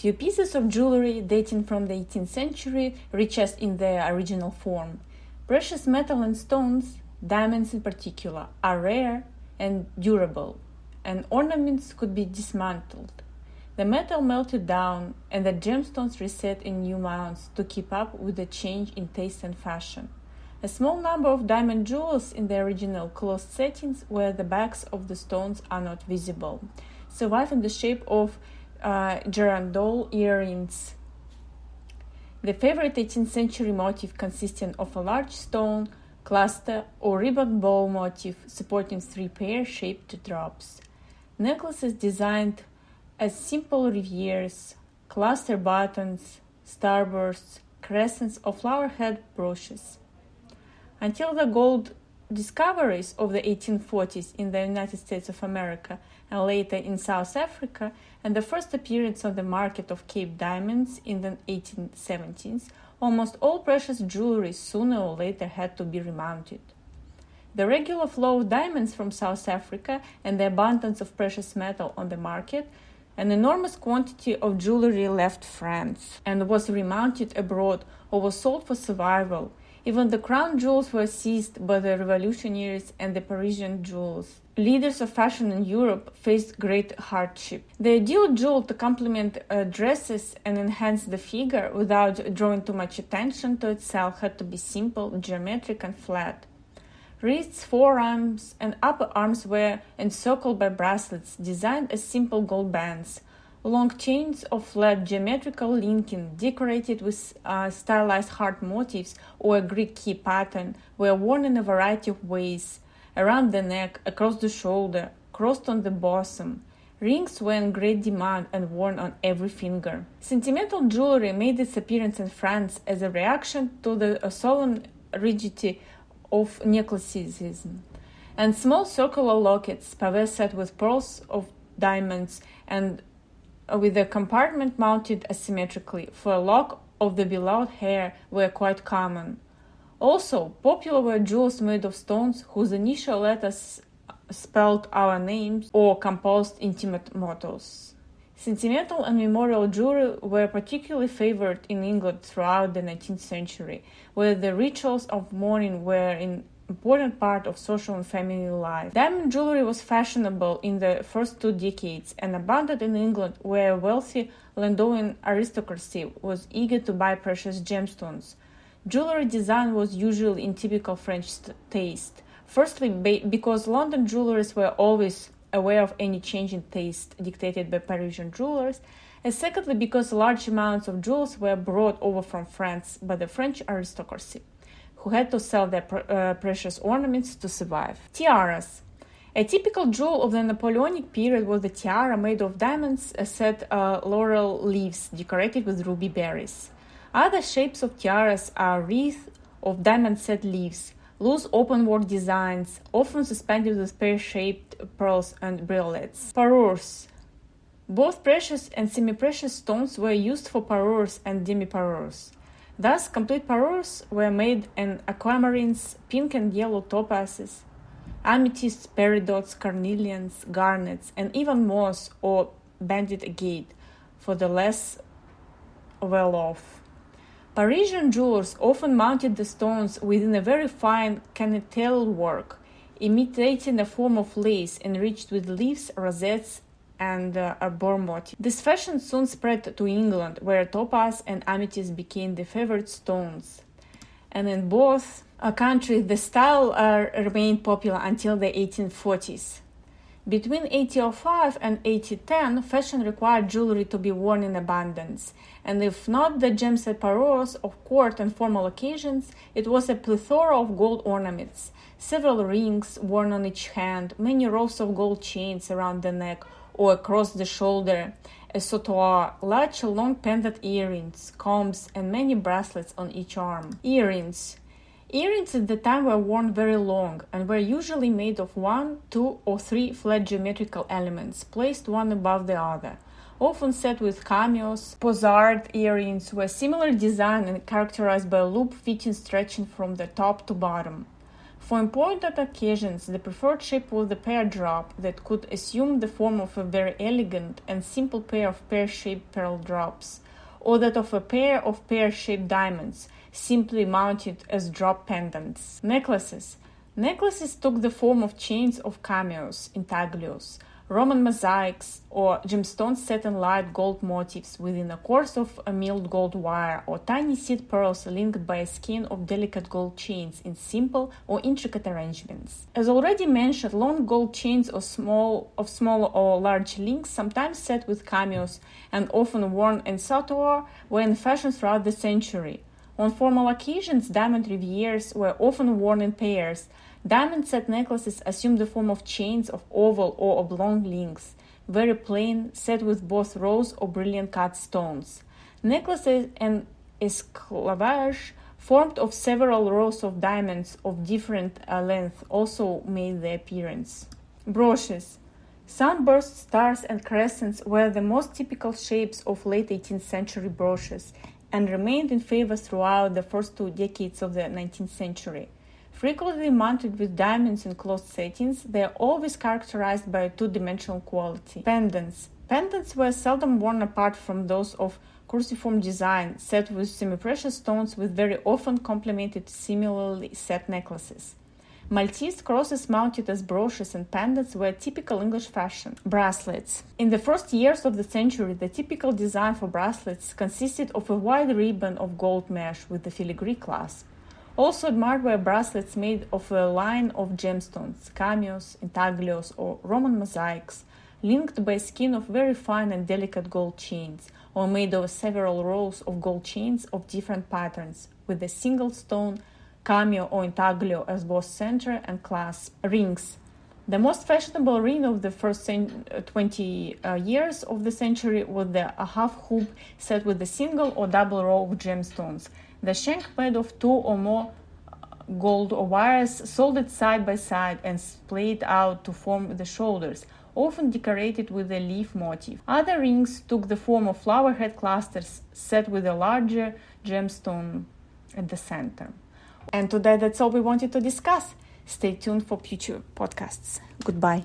Few pieces of jewelry dating from the 18th century reach us in their original form. Precious metal and stones, diamonds in particular, are rare and durable, and ornaments could be dismantled. The metal melted down, and the gemstones reset in new mounts to keep up with the change in taste and fashion. A small number of diamond jewels in the original closed settings, where the backs of the stones are not visible, survive in the shape of girandole earrings. The favorite 18th century motif consisting of a large stone cluster or ribbon bow motif supporting three pear-shaped drops. Necklaces designed as simple rivieres, cluster buttons, starbursts, crescents, or flower-head brooches. Until the gold discoveries of the 1840s in the United States of America and later in South Africa, and the first appearance on the market of Cape diamonds in the 1870s, almost all precious jewelry sooner or later had to be remounted. The regular flow of diamonds from South Africa and the abundance of precious metal on the market, an enormous quantity of jewelry left France and was remounted abroad or was sold for survival. Even the crown jewels were seized by the revolutionaries and the Parisian jewels. Leaders of fashion in Europe faced great hardship. The ideal jewel to complement dresses and enhance the figure without drawing too much attention to itself had to be simple, geometric, and flat. Wrists, forearms, and upper arms were encircled by bracelets designed as simple gold bands. Long chains of flat geometrical linking, decorated with stylized heart motifs or a Greek key pattern, were worn in a variety of ways: around the neck, across the shoulder, crossed on the bosom. Rings were in great demand and worn on every finger. Sentimental jewelry made its appearance in France as a reaction to the solemn rigidity of Neoclassicism, and small circular lockets, pavés set with pearls of diamonds and with a compartment mounted asymmetrically for a lock of the beloved hair, were quite common. Also, popular were jewels made of stones whose initial letters spelled our names or composed intimate mottos. Sentimental and memorial jewelry were particularly favored in England throughout the 19th century, where the rituals of mourning were an important part of social and family life. Diamond jewelry was fashionable in the first 2 decades and abundant in England, where a wealthy landowning aristocracy was eager to buy precious gemstones. Jewelry design was usually in typical French taste. Firstly, because London jewelers were always aware of any change in taste dictated by Parisian jewelers, and secondly, because large amounts of jewels were brought over from France by the French aristocracy, who had to sell their precious ornaments to survive. Tiaras. A typical jewel of the Napoleonic period was the tiara made of diamonds set laurel leaves decorated with ruby berries. Other shapes of tiaras are wreaths of diamond-set leaves, loose open-work designs, often suspended with pear-shaped pearls and brillets. Parures. Both precious and semi-precious stones were used for parures and demi-parures. Thus, complete parures were made in aquamarines, pink and yellow topazes, amethysts, peridots, carnelians, garnets, and even moss or banded agate for the less well-off. Parisian jewelers often mounted the stones within a very fine canetelle work, imitating a form of lace enriched with leaves, rosettes, and a burr motif. This fashion soon spread to England, where topaz and amethyst became the favorite stones. And in both countries, the style remained popular until the 1840s. Between 1805 and 1810, fashion required jewelry to be worn in abundance, and if not the gem-set parures of court and formal occasions, it was a plethora of gold ornaments, several rings worn on each hand, many rows of gold chains around the neck or across the shoulder, a sautoir, large long pendant earrings, combs, and many bracelets on each arm. Earrings. Earrings at the time were worn very long and were usually made of 1, 2, or 3 flat geometrical elements, placed one above the other, often set with cameos. Mozart earrings were similar design and characterized by a loop fitting stretching from the top to bottom. For important occasions, the preferred shape was the pear drop that could assume the form of a very elegant and simple pair of pear-shaped pearl drops, or that of a pair of pear-shaped diamonds, simply mounted as drop pendants. Necklaces. Necklaces took the form of chains of cameos, intaglios, Roman mosaics, or gemstones set in light gold motifs within a course of a milled gold wire, or tiny seed pearls linked by a skein of delicate gold chains in simple or intricate arrangements. As already mentioned, long gold chains of small or large links, sometimes set with cameos and often worn in sautoir, were in fashion throughout the century. On formal occasions, diamond rivières were often worn in pairs. Diamond-set necklaces assumed the form of chains of oval or oblong links, very plain, set with both rose or brilliant cut stones. Necklaces and esclavage formed of several rows of diamonds of different length also made their appearance. Brooches. Sunbursts, stars, and crescents were the most typical shapes of late 18th century brooches and remained in favor throughout the first 2 decades of the 19th century. Frequently mounted with diamonds in closed settings, they are always characterized by a 2-dimensional quality. Pendants. Pendants were seldom worn apart from those of cruciform design, set with semi-precious stones with very often complemented similarly set necklaces. Maltese crosses mounted as brooches and pendants were typical English fashion. Bracelets. In the first years of the century, the typical design for bracelets consisted of a wide ribbon of gold mesh with the filigree clasp. Also admired were bracelets made of a line of gemstones, cameos, intaglios, or Roman mosaics, linked by a skein of very fine and delicate gold chains, or made of several rows of gold chains of different patterns, with a single stone, cameo or intaglio as both center and clasp. Rings. The most fashionable ring of the first 20 years of the century was the half hoop set with a single or double row of gemstones. The shank made of 2 or more gold wires soldered side by side and splayed out to form the shoulders, often decorated with a leaf motif. Other rings took the form of flower head clusters set with a larger gemstone at the center. And today that's all we wanted to discuss. Stay tuned for future podcasts. Goodbye.